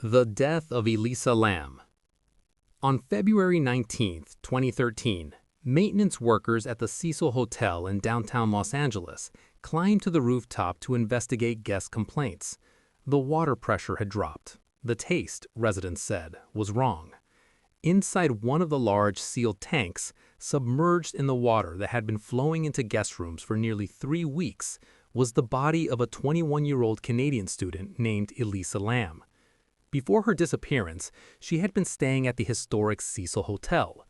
The death of Elisa Lam. On February 19, 2013, maintenance workers at the Cecil Hotel in downtown Los Angeles climbed to the rooftop to investigate guest complaints. The water pressure had dropped. The taste, residents said, was wrong. Inside one of the large sealed tanks, submerged in the water that had been flowing into guest rooms for nearly 3 weeks, was the body of a 21-year-old Canadian student named Elisa Lam. Before her disappearance, she had been staying at the historic Cecil Hotel.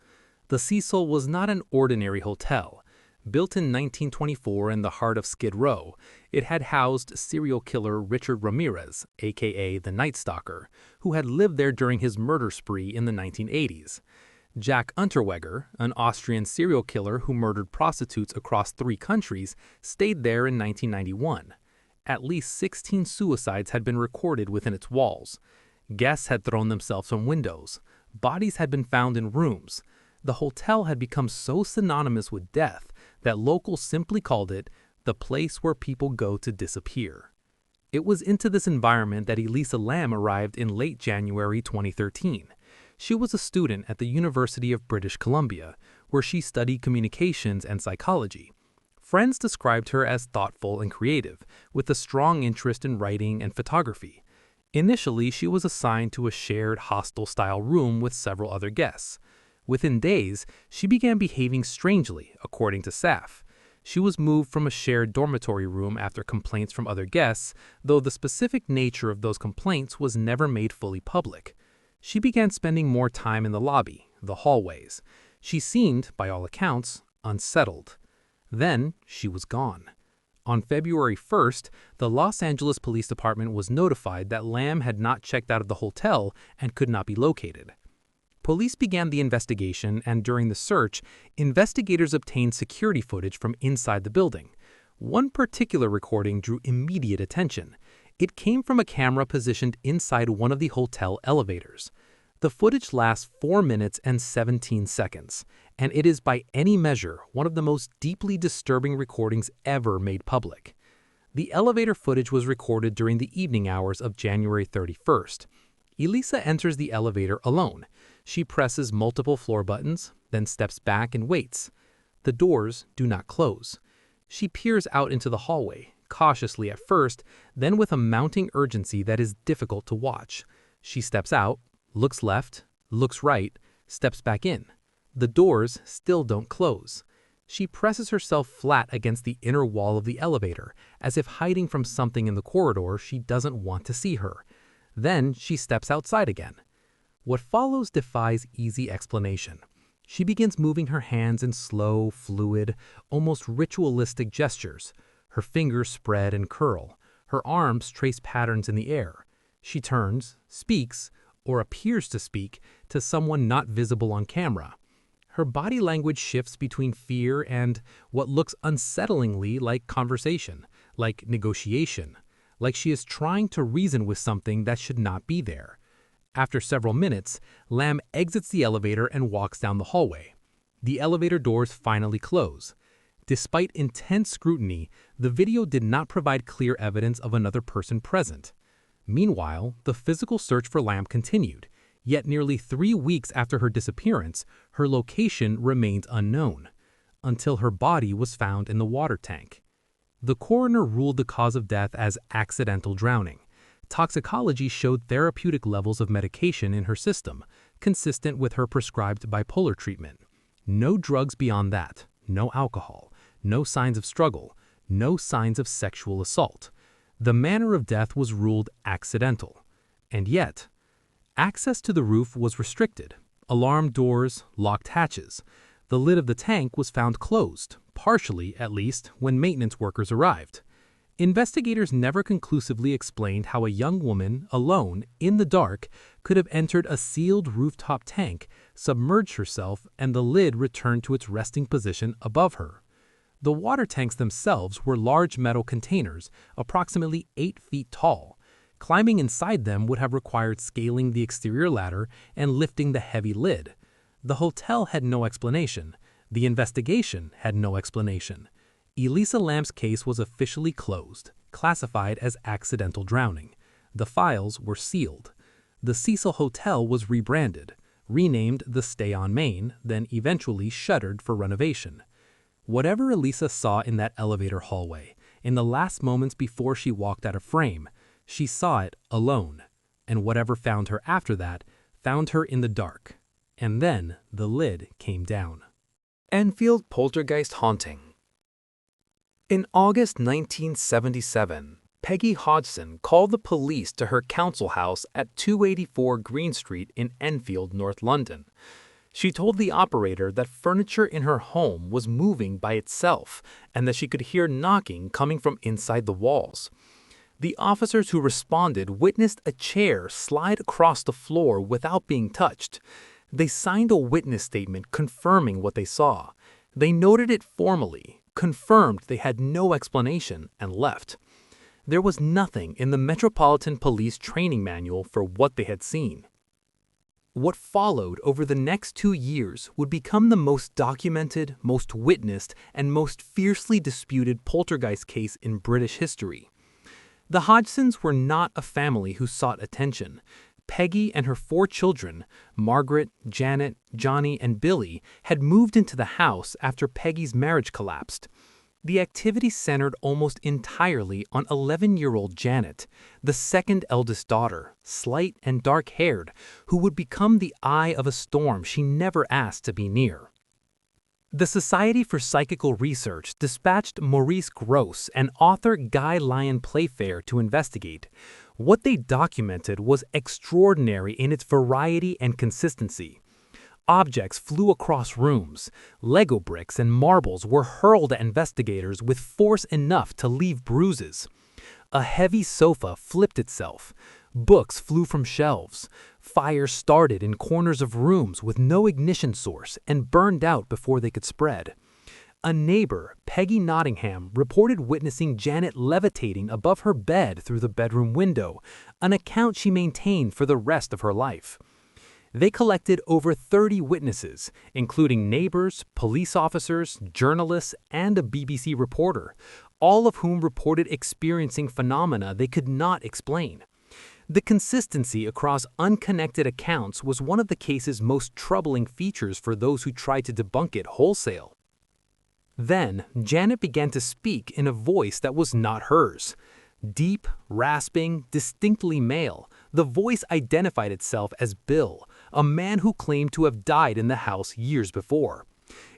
The Cecil was not an ordinary hotel. Built in 1924 in the heart of Skid Row, it had housed serial killer Richard Ramirez, aka the Night Stalker, who had lived there during his murder spree in the 1980s. Jack Unterweger, an Austrian serial killer who murdered prostitutes across 3 countries, stayed there in 1991. At least 16 suicides had been recorded within its walls. Guests had thrown themselves from windows. Bodies had been found in rooms. The hotel had become so synonymous with death that locals simply called it the place where people go to disappear. It was into this environment that Elisa Lam arrived in late January 2013. She was a student at the University of British Columbia, where she studied communications and psychology. Friends described her as thoughtful and creative, with a strong interest in writing and photography. Initially, she was assigned to a shared hostel-style room with several other guests. Within days, she began behaving strangely, according to staff. She was moved from a shared dormitory room after complaints from other guests, though the specific nature of those complaints was never made fully public. She began spending more time in the lobby, the hallways. She seemed, by all accounts, unsettled. Then, she was gone. On February 1st, the Los Angeles Police Department was notified that Lam had not checked out of the hotel and could not be located. Police began the investigation, and during the search, investigators obtained security footage from inside the building. One particular recording drew immediate attention. It came from a camera positioned inside one of the hotel elevators. The footage lasts 4 minutes and 17 seconds, and it is by any measure one of the most deeply disturbing recordings ever made public. The elevator footage was recorded during the evening hours of January 31st. Elisa enters the elevator alone. She presses multiple floor buttons, then steps back and waits. The doors do not close. She peers out into the hallway, cautiously at first, then with a mounting urgency that is difficult to watch. She steps out, looks left, looks right, steps back in. The doors still don't close. She presses herself flat against the inner wall of the elevator, as if hiding from something in the corridor she doesn't want to see her. Then she steps outside again. What follows defies easy explanation. She begins moving her hands in slow, fluid, almost ritualistic gestures. Her fingers spread and curl. Her arms trace patterns in the air. She turns, speaks, or appears to speak, to someone not visible on camera. Her body language shifts between fear and what looks unsettlingly like conversation, like negotiation, like she is trying to reason with something that should not be there. After several minutes, Lam exits the elevator and walks down the hallway. The elevator doors finally close. Despite intense scrutiny, the video did not provide clear evidence of another person present. Meanwhile, the physical search for Lam continued, yet nearly 3 weeks after her disappearance, her location remained unknown, until her body was found in the water tank. The coroner ruled the cause of death as accidental drowning. Toxicology showed therapeutic levels of medication in her system, consistent with her prescribed bipolar treatment. No drugs beyond that, no alcohol, no signs of struggle, no signs of sexual assault. The manner of death was ruled accidental. And yet, access to the roof was restricted. Alarm doors, locked hatches. The lid of the tank was found closed, partially at least, when maintenance workers arrived. Investigators never conclusively explained how a young woman, alone, in the dark, could have entered a sealed rooftop tank, submerged herself, and the lid returned to its resting position above her. The water tanks themselves were large metal containers, approximately 8 feet tall. Climbing inside them would have required scaling the exterior ladder and lifting the heavy lid. The hotel had no explanation. The investigation had no explanation. Elisa Lam's case was officially closed, classified as accidental drowning. The files were sealed. The Cecil Hotel was rebranded, renamed the Stay on Main, then eventually shuttered for renovation. Whatever Elisa saw in that elevator hallway, in the last moments before she walked out of frame, she saw it alone, and whatever found her after that found her in the dark. And then the lid came down. Enfield Poltergeist Haunting. In August 1977, Peggy Hodgson called the police to her council house at 284 Green Street in Enfield, North London. She told the operator that furniture in her home was moving by itself and that she could hear knocking coming from inside the walls. The officers who responded witnessed a chair slide across the floor without being touched. They signed a witness statement confirming what they saw. They noted it formally, confirmed they had no explanation, and left. There was nothing in the Metropolitan Police training manual for what they had seen. What followed over the next 2 years would become the most documented, most witnessed, and most fiercely disputed poltergeist case in British history. The Hodgsons were not a family who sought attention. Peggy and her 4 children, Margaret, Janet, Johnny, and Billy, had moved into the house after Peggy's marriage collapsed. The activity centered almost entirely on 11-year-old Janet, the second eldest daughter, slight and dark-haired, who would become the eye of a storm she never asked to be near. The Society for Psychical Research dispatched Maurice Grosse and author Guy Lyon Playfair to investigate. What they documented was extraordinary in its variety and consistency. Objects flew across rooms. Lego bricks and marbles were hurled at investigators with force enough to leave bruises. A heavy sofa flipped itself. Books flew from shelves. Fires started in corners of rooms with no ignition source and burned out before they could spread. A neighbor, Peggy Nottingham, reported witnessing Janet levitating above her bed through the bedroom window, an account she maintained for the rest of her life. They collected over 30 witnesses, including neighbors, police officers, journalists, and a BBC reporter, all of whom reported experiencing phenomena they could not explain. The consistency across unconnected accounts was one of the case's most troubling features for those who tried to debunk it wholesale. Then, Janet began to speak in a voice that was not hers. Deep, rasping, distinctly male, the voice identified itself as Bill, a man who claimed to have died in the house years before.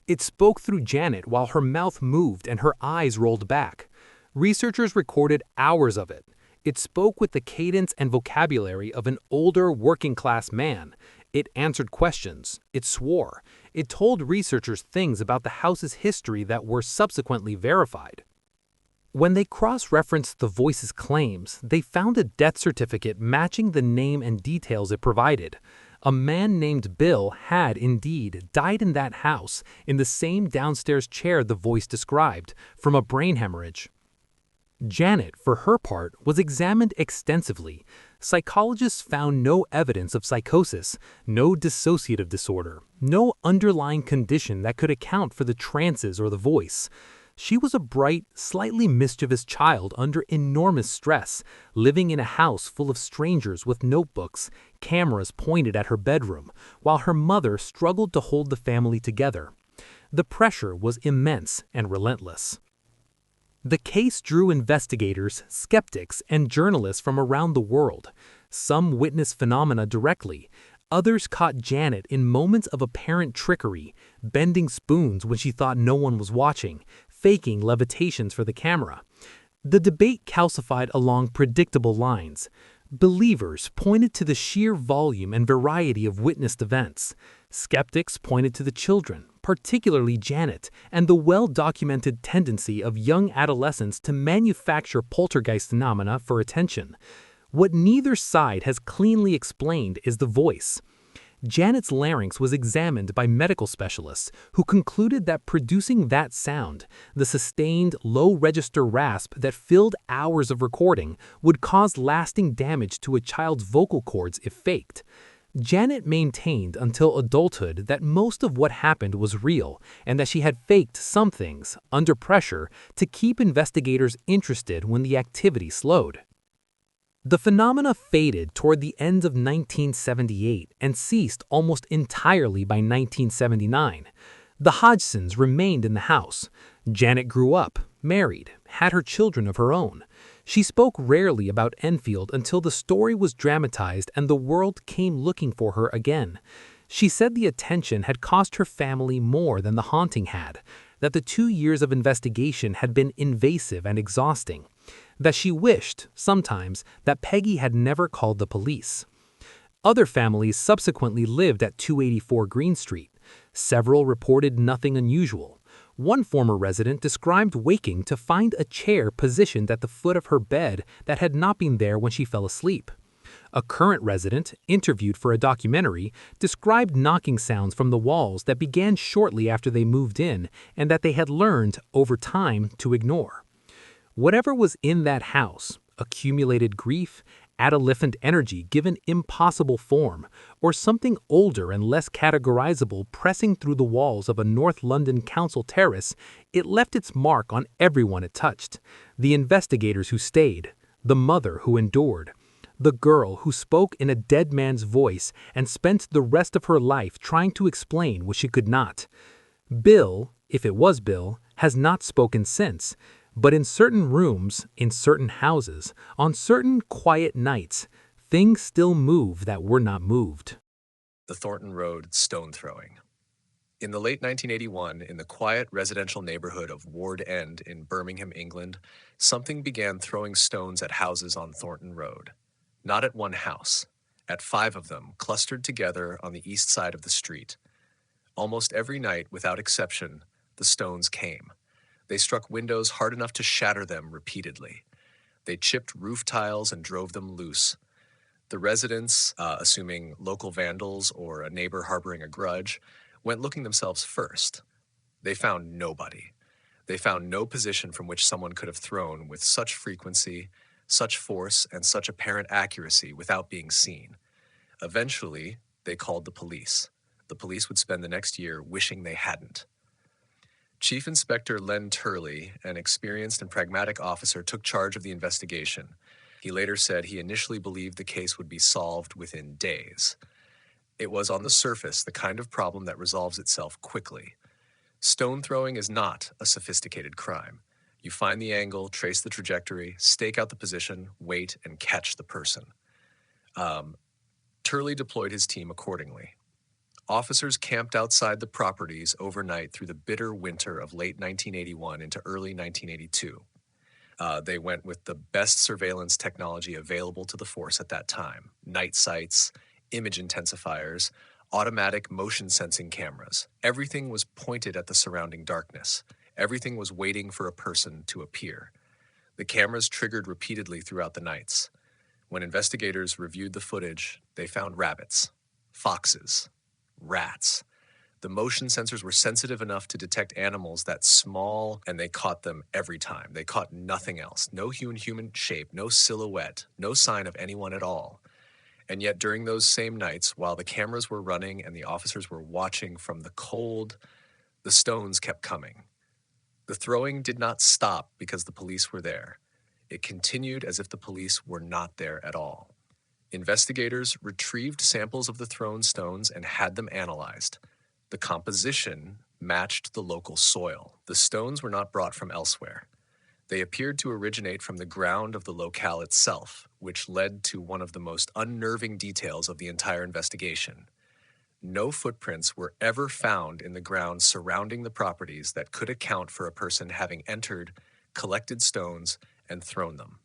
It spoke through Janet while her mouth moved and her eyes rolled back. Researchers recorded hours of it. It spoke with the cadence and vocabulary of an older, working-class man. It answered questions. It swore. It told researchers things about the house's history that were subsequently verified. When they cross-referenced the voice's claims, they found a death certificate matching the name and details it provided. A man named Bill had, indeed, died in that house, in the same downstairs chair the voice described, from a brain hemorrhage. Janet, for her part, was examined extensively. Psychologists found no evidence of psychosis, no dissociative disorder, no underlying condition that could account for the trances or the voice. She was a bright, slightly mischievous child under enormous stress, living in a house full of strangers with notebooks, cameras pointed at her bedroom, while her mother struggled to hold the family together. The pressure was immense and relentless. The case drew investigators, skeptics, and journalists from around the world. Some witnessed phenomena directly. Others caught Janet in moments of apparent trickery, bending spoons when she thought no one was watching, faking levitations for the camera. The debate calcified along predictable lines. Believers pointed to the sheer volume and variety of witnessed events. Skeptics pointed to the children, particularly Janet, and the well-documented tendency of young adolescents to manufacture poltergeist phenomena for attention. What neither side has cleanly explained is the voice. Janet's larynx was examined by medical specialists who concluded that producing that sound, the sustained, low-register rasp that filled hours of recording, would cause lasting damage to a child's vocal cords if faked. Janet maintained until adulthood that most of what happened was real and that she had faked some things, under pressure, to keep investigators interested when the activity slowed. The phenomena faded toward the end of 1978 and ceased almost entirely by 1979. The Hodgsons remained in the house. Janet grew up, married, had her children of her own. She spoke rarely about Enfield until the story was dramatized and the world came looking for her again. She said the attention had cost her family more than the haunting had, that the 2 years of investigation had been invasive and exhausting, that she wished, sometimes, that Peggy had never called the police. Other families subsequently lived at 284 Green Street. Several reported nothing unusual. One former resident described waking to find a chair positioned at the foot of her bed that had not been there when she fell asleep. A current resident, interviewed for a documentary, described knocking sounds from the walls that began shortly after they moved in and that they had learned, over time, to ignore. Whatever was in that house, accumulated grief, adolescent energy given impossible form, or something older and less categorizable pressing through the walls of a North London council terrace, it left its mark on everyone it touched. The investigators who stayed, the mother who endured, the girl who spoke in a dead man's voice and spent the rest of her life trying to explain what she could not. Bill, if it was Bill, has not spoken since, but in certain rooms, in certain houses, on certain quiet nights, things still move that were not moved. The Thornton Road stone throwing. In the late 1981, in the quiet residential neighborhood of Ward End in Birmingham, England, something began throwing stones at houses on Thornton Road. Not at one house, at 5 of them clustered together on the east side of the street. Almost every night, without exception, the stones came. They struck windows hard enough to shatter them repeatedly. They chipped roof tiles and drove them loose. The residents, assuming local vandals or a neighbor harboring a grudge, went looking themselves first. They found nobody. They found no position from which someone could have thrown with such frequency, such force, and such apparent accuracy without being seen. Eventually, they called the police. The police would spend the next year wishing they hadn't. Chief Inspector Len Turley, an experienced and pragmatic officer, took charge of the investigation. He later said he initially believed the case would be solved within days. It was, on the surface, the kind of problem that resolves itself quickly. Stone throwing is not a sophisticated crime. You find the angle, trace the trajectory, stake out the position, wait, and catch the person. Turley deployed his team accordingly. Officers camped outside the properties overnight through the bitter winter of late 1981 into early 1982. They went with the best surveillance technology available to the force at that time: night sights, image intensifiers, automatic motion sensing cameras. Everything was pointed at the surrounding darkness. Everything was waiting for a person to appear. The cameras triggered repeatedly throughout the nights. When investigators reviewed the footage, they found rabbits, foxes, rats. The motion sensors were sensitive enough to detect animals that small, and they caught them every time. They caught nothing else. No human shape, no silhouette, no sign of anyone at all. And yet during those same nights, while the cameras were running and the officers were watching from the cold, the stones kept coming. The throwing did not stop because the police were there. It continued as if the police were not there at all. Investigators retrieved samples of the thrown stones and had them analyzed. The composition matched the local soil. The stones were not brought from elsewhere. They appeared to originate from the ground of the locale itself, which led to one of the most unnerving details of the entire investigation. No footprints were ever found in the ground surrounding the properties that could account for a person having entered, collected stones, and thrown them.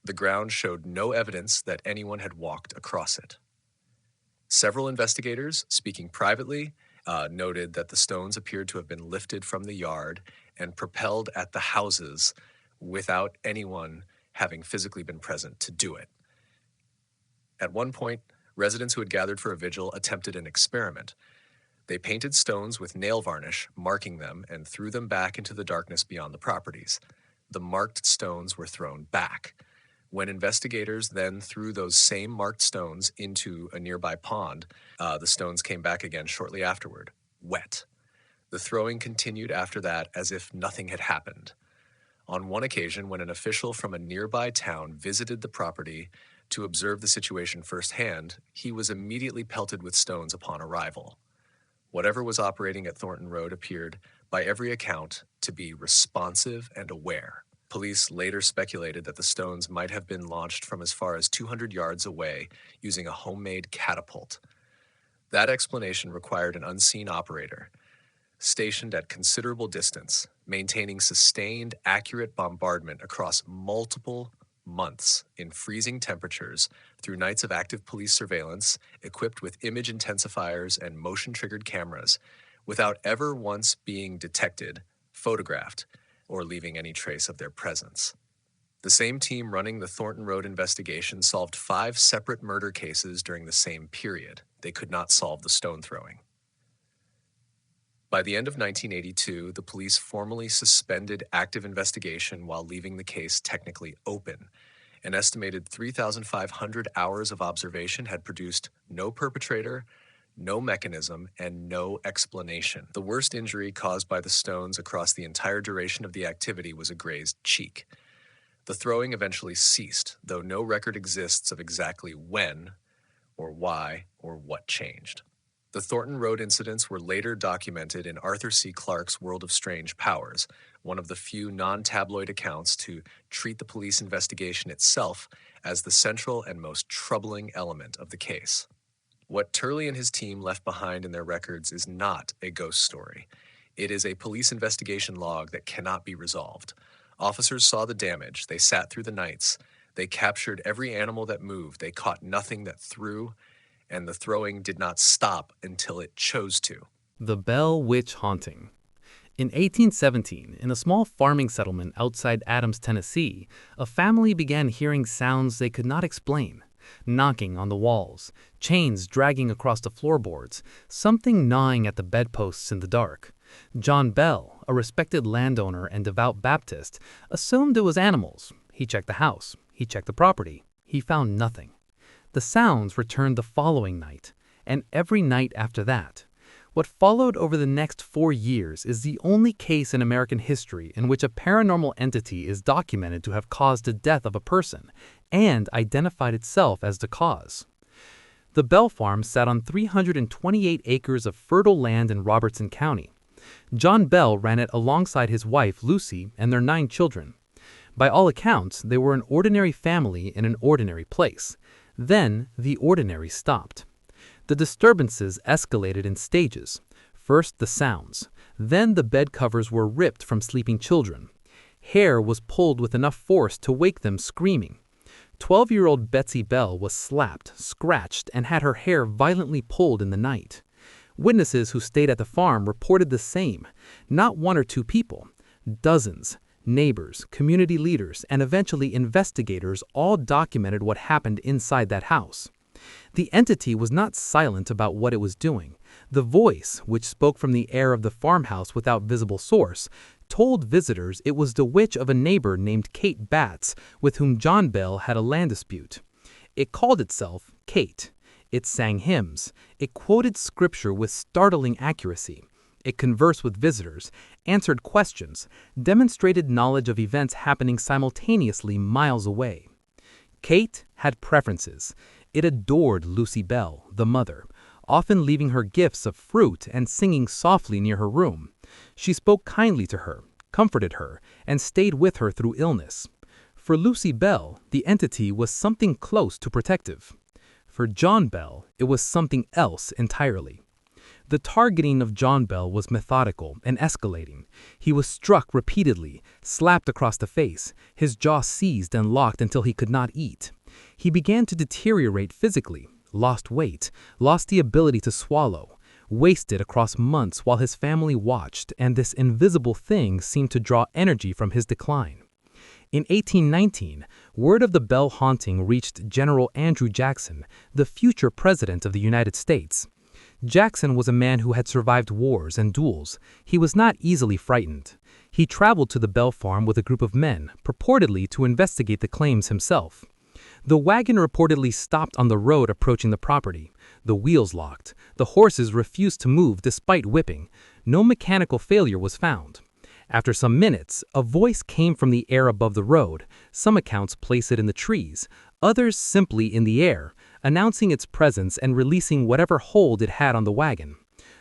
The ground showed no evidence that anyone had walked across it. Several investigators, speaking privately, noted that the stones appeared to have been lifted from the yard and propelled at the houses without anyone having physically been present to do it. At one point, residents who had gathered for a vigil attempted an experiment. They painted stones with nail varnish, marking them, and threw them back into the darkness beyond the properties. The marked stones were thrown back. When investigators then threw those same marked stones into a nearby pond, the stones came back again shortly afterward, wet. The throwing continued after that as if nothing had happened. On one occasion, when an official from a nearby town visited the property to observe the situation firsthand, he was immediately pelted with stones upon arrival. Whatever was operating at Thornton Road appeared, by every account, to be responsive and aware. Police later speculated that the stones might have been launched from as far as 200 yards away using a homemade catapult. That explanation required an unseen operator, stationed at considerable distance, maintaining sustained, accurate bombardment across multiple months in freezing temperatures through nights of active police surveillance, equipped with image intensifiers and motion-triggered cameras, without ever once being detected, photographed, or leaving any trace of their presence. The same team running the Thornton Road investigation solved 5 separate murder cases during the same period. They could not solve the stone throwing. By the end of 1982, the police formally suspended active investigation while leaving the case technically open. An estimated 3,500 hours of observation had produced no perpetrator, no mechanism, and no explanation. The worst injury caused by the stones across the entire duration of the activity was a grazed cheek. The throwing eventually ceased, though no record exists of exactly when, or why, or what changed. The Thornton Road incidents were later documented in Arthur C. Clarke's World of Strange Powers, one of the few non-tabloid accounts to treat the police investigation itself as the central and most troubling element of the case. What Turley and his team left behind in their records is not a ghost story. It is a police investigation log that cannot be resolved. Officers saw the damage, they sat through the nights, they captured every animal that moved, they caught nothing that threw, and the throwing did not stop until it chose to. The Bell Witch Haunting. In 1817, in a small farming settlement outside Adams, Tennessee, a family began hearing sounds they could not explain. Knocking on the walls, chains dragging across the floorboards, something gnawing at the bedposts in the dark. John Bell, a respected landowner and devout Baptist, assumed it was animals. He checked the house. He checked the property. He found nothing. The sounds returned the following night, and every night after that. What followed over the next 4 years is the only case in American history in which a paranormal entity is documented to have caused the death of a person and identified itself as the cause. The Bell Farm sat on 328 acres of fertile land in Robertson County. John Bell ran it alongside his wife, Lucy, and their 9 children. By all accounts, they were an ordinary family in an ordinary place. Then, the ordinary stopped. The disturbances escalated in stages. First the sounds. Then the bed covers were ripped from sleeping children. Hair was pulled with enough force to wake them screaming. 12-year-old Betsy Bell was slapped, scratched, and had her hair violently pulled in the night. Witnesses who stayed at the farm reported the same. Not 1 or 2 people. Dozens. Neighbors, community leaders, and eventually investigators all documented what happened inside that house. The entity was not silent about what it was doing. The voice, which spoke from the air of the farmhouse without visible source, told visitors it was the witch of a neighbor named Kate Batts, with whom John Bell had a land dispute. It called itself Kate. It sang hymns. It quoted scripture with startling accuracy. It conversed with visitors, answered questions, demonstrated knowledge of events happening simultaneously miles away. Kate had preferences. It adored Lucy Bell, the mother, often leaving her gifts of fruit and singing softly near her room. She spoke kindly to her, comforted her, and stayed with her through illness. For Lucy Bell, the entity was something close to protective. For John Bell, it was something else entirely. The targeting of John Bell was methodical and escalating. He was struck repeatedly, slapped across the face, his jaw seized and locked until he could not eat. He began to deteriorate physically, lost weight, lost the ability to swallow, wasted across months while his family watched, and this invisible thing seemed to draw energy from his decline. In 1819, word of the Bell haunting reached General Andrew Jackson, the future president of the United States. Jackson was a man who had survived wars and duels. He was not easily frightened. He traveled to the Bell farm with a group of men, purportedly to investigate the claims himself. The wagon reportedly stopped on the road approaching the property. The wheels locked. The horses refused to move despite whipping. No mechanical failure was found. After some minutes, a voice came from the air above the road. Some accounts place it in the trees, others simply in the air, announcing its presence and releasing whatever hold it had on the wagon.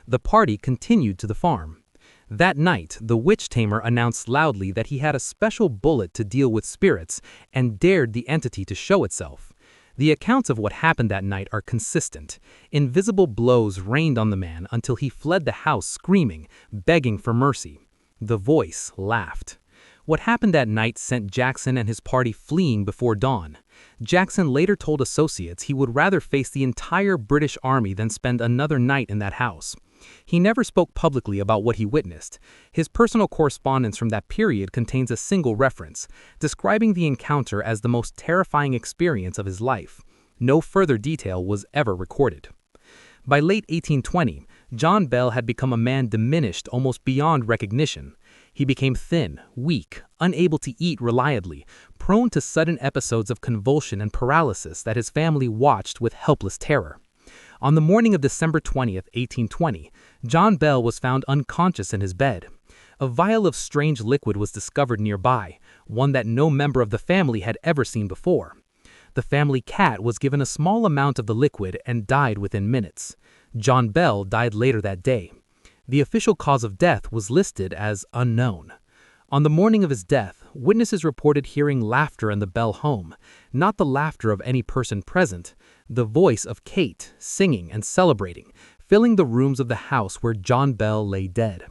The party continued to the farm. That night, the witch tamer announced loudly that he had a special bullet to deal with spirits and dared the entity to show itself. The accounts of what happened that night are consistent. Invisible blows rained on the man until he fled the house screaming, begging for mercy. The voice laughed. What happened that night sent Jackson and his party fleeing before dawn. Jackson later told associates he would rather face the entire British Army than spend another night in that house. He never spoke publicly about what he witnessed. His personal correspondence from that period contains a single reference, describing the encounter as the most terrifying experience of his life. No further detail was ever recorded. By late 1820, John Bell had become a man diminished almost beyond recognition. He became thin, weak, unable to eat reliably, prone to sudden episodes of convulsion and paralysis that his family watched with helpless terror. On the morning of December 20th, 1820, John Bell was found unconscious in his bed. A vial of strange liquid was discovered nearby, one that no member of the family had ever seen before. The family cat was given a small amount of the liquid and died within minutes. John Bell died later that day. The official cause of death was listed as unknown. On the morning of his death, witnesses reported hearing laughter in the Bell home, not the laughter of any person present, the voice of Kate, singing and celebrating, filling the rooms of the house where John Bell lay dead.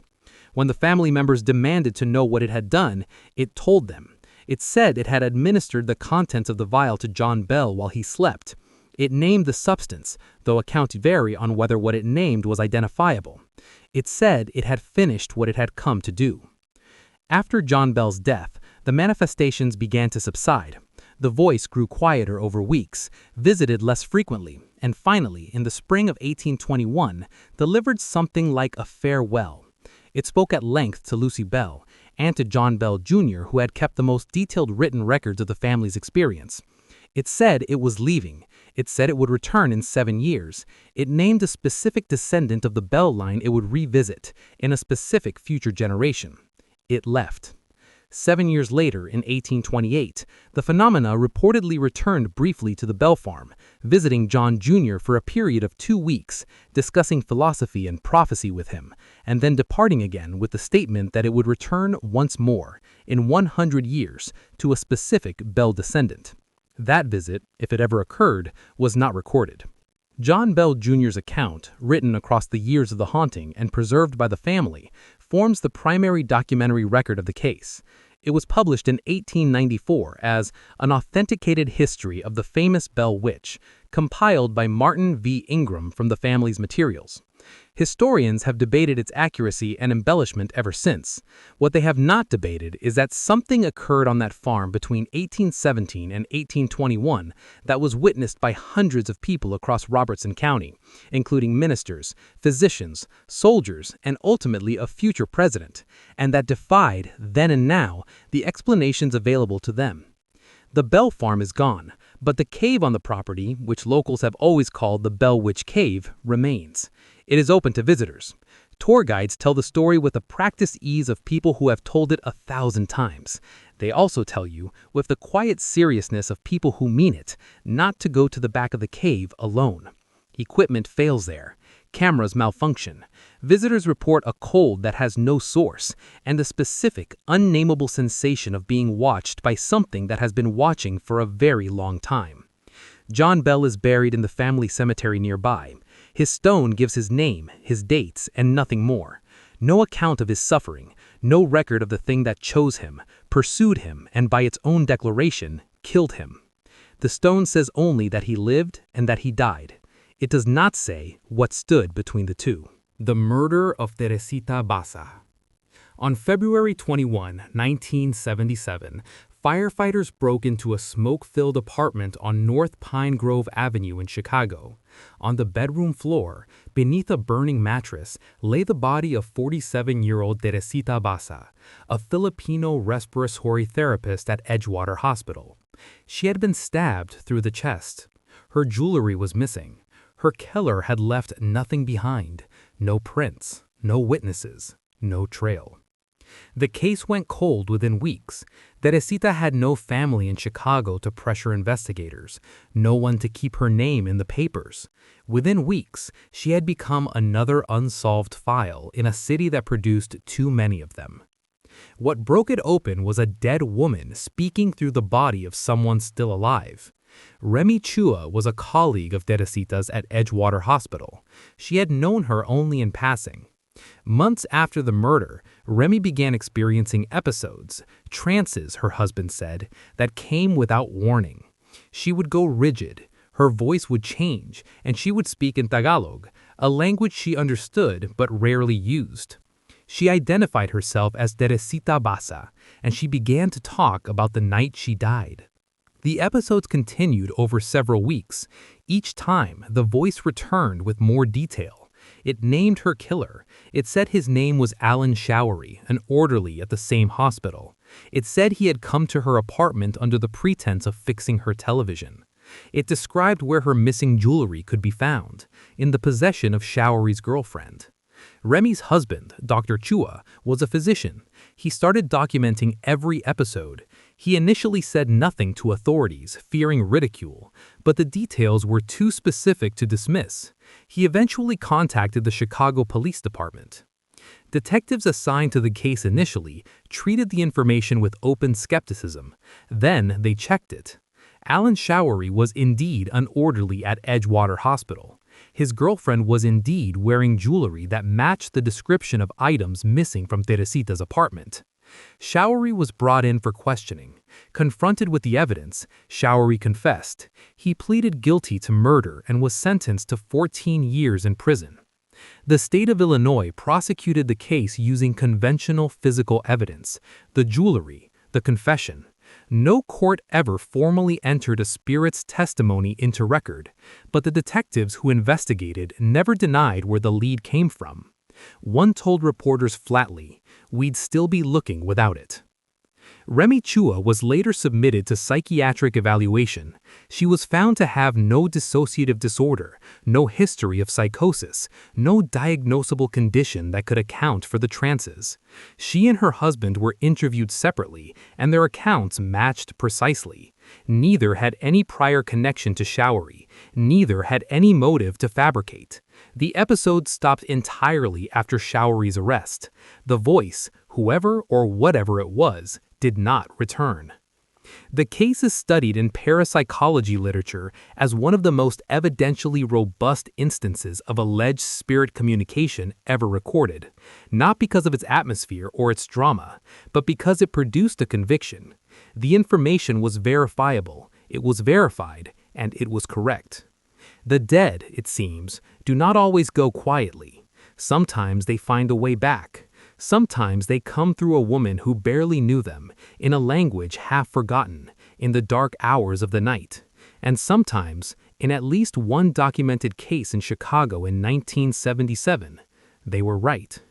When the family members demanded to know what it had done, it told them. It said it had administered the contents of the vial to John Bell while he slept. It named the substance, though accounts vary on whether what it named was identifiable. It said it had finished what it had come to do. After John Bell's death, the manifestations began to subside. The voice grew quieter over weeks, visited less frequently, and finally, in the spring of 1821, delivered something like a farewell. It spoke at length to Lucy Bell and to John Bell Jr., who had kept the most detailed written records of the family's experience. It said it was leaving. It said it would return in 7 years. It named a specific descendant of the Bell line it would revisit in a specific future generation. It left. 7 years later, in 1828, the phenomena reportedly returned briefly to the Bell farm, visiting John Jr. for a period of 2 weeks, discussing philosophy and prophecy with him, and then departing again with the statement that it would return once more, in 100 years, to a specific Bell descendant. That visit, if it ever occurred, was not recorded. John Bell Jr.'s account, written across the years of the haunting and preserved by the family, forms the primary documentary record of the case. It was published in 1894 as An Authenticated History of the Famous Bell Witch, compiled by Martin V. Ingram from the family's materials. Historians have debated its accuracy and embellishment ever since. What they have not debated is that something occurred on that farm between 1817 and 1821 that was witnessed by hundreds of people across Robertson County, including ministers, physicians, soldiers, and ultimately a future president, and that defied, then and now, the explanations available to them. The Bell farm is gone, but the cave on the property, which locals have always called the Bell Witch Cave, remains. It is open to visitors. Tour guides tell the story with the practiced ease of people who have told it 1,000 times. They also tell you, with the quiet seriousness of people who mean it, not to go to the back of the cave alone. Equipment fails there. Cameras malfunction. Visitors report a cold that has no source, and the specific, unnameable sensation of being watched by something that has been watching for a very long time. John Bell is buried in the family cemetery nearby. His stone gives his name, his dates, and nothing more. No account of his suffering, no record of the thing that chose him, pursued him, and by its own declaration, killed him. The stone says only that he lived and that he died. It does not say what stood between the two. The murder of Teresita Basa. On February 21, 1977, firefighters broke into a smoke-filled apartment on North Pine Grove Avenue in Chicago. On the bedroom floor, beneath a burning mattress, lay the body of 47-year-old Teresita Basa, a Filipino respiratory therapist at Edgewater Hospital. She had been stabbed through the chest. Her jewelry was missing. Her killer had left nothing behind. No prints, no witnesses, no trail. The case went cold within weeks. Teresita had no family in Chicago to pressure investigators, no one to keep her name in the papers. Within weeks, she had become another unsolved file in a city that produced too many of them. What broke it open was a dead woman speaking through the body of someone still alive. Remy Chua was a colleague of Teresita's at Edgewater Hospital. She had known her only in passing. Months after the murder, Remy began experiencing episodes, trances, her husband said, that came without warning. She would go rigid, her voice would change, and she would speak in Tagalog, a language she understood but rarely used. She identified herself as Teresita Basa, and she began to talk about the night she died. The episodes continued over several weeks. Each time, the voice returned with more detail. It named her killer. It said his name was Alan Showery, an orderly at the same hospital. It said he had come to her apartment under the pretense of fixing her television. It described where her missing jewelry could be found, in the possession of Showery's girlfriend. Remy's husband, Dr. Chua, was a physician. He started documenting every episode. He initially said nothing to authorities, fearing ridicule, but the details were too specific to dismiss. He eventually contacted the Chicago Police Department. Detectives assigned to the case initially treated the information with open skepticism. Then they checked it. Alan Showery was indeed an orderly at Edgewater Hospital. His girlfriend was indeed wearing jewelry that matched the description of items missing from Teresita's apartment. Showery was brought in for questioning. Confronted with the evidence, Showery confessed. He pleaded guilty to murder and was sentenced to 14 years in prison. The state of Illinois prosecuted the case using conventional physical evidence, the jewelry, the confession. No court ever formally entered a spirit's testimony into record, but the detectives who investigated never denied where the lead came from. One told reporters flatly, "We'd still be looking without it." Remy Chua was later submitted to psychiatric evaluation. She was found to have no dissociative disorder, no history of psychosis, no diagnosable condition that could account for the trances. She and her husband were interviewed separately, and their accounts matched precisely. Neither had any prior connection to Showery. Neither had any motive to fabricate. The episode stopped entirely after Showery's arrest. The voice, whoever or whatever it was, did not return. The case is studied in parapsychology literature as one of the most evidentially robust instances of alleged spirit communication ever recorded, not because of its atmosphere or its drama, but because it produced a conviction. The information was verifiable, it was verified, and it was correct. The dead, it seems, do not always go quietly. Sometimes they find a way back. Sometimes they come through a woman who barely knew them, in a language half forgotten, in the dark hours of the night. And sometimes, in at least one documented case in Chicago in 1977, they were right.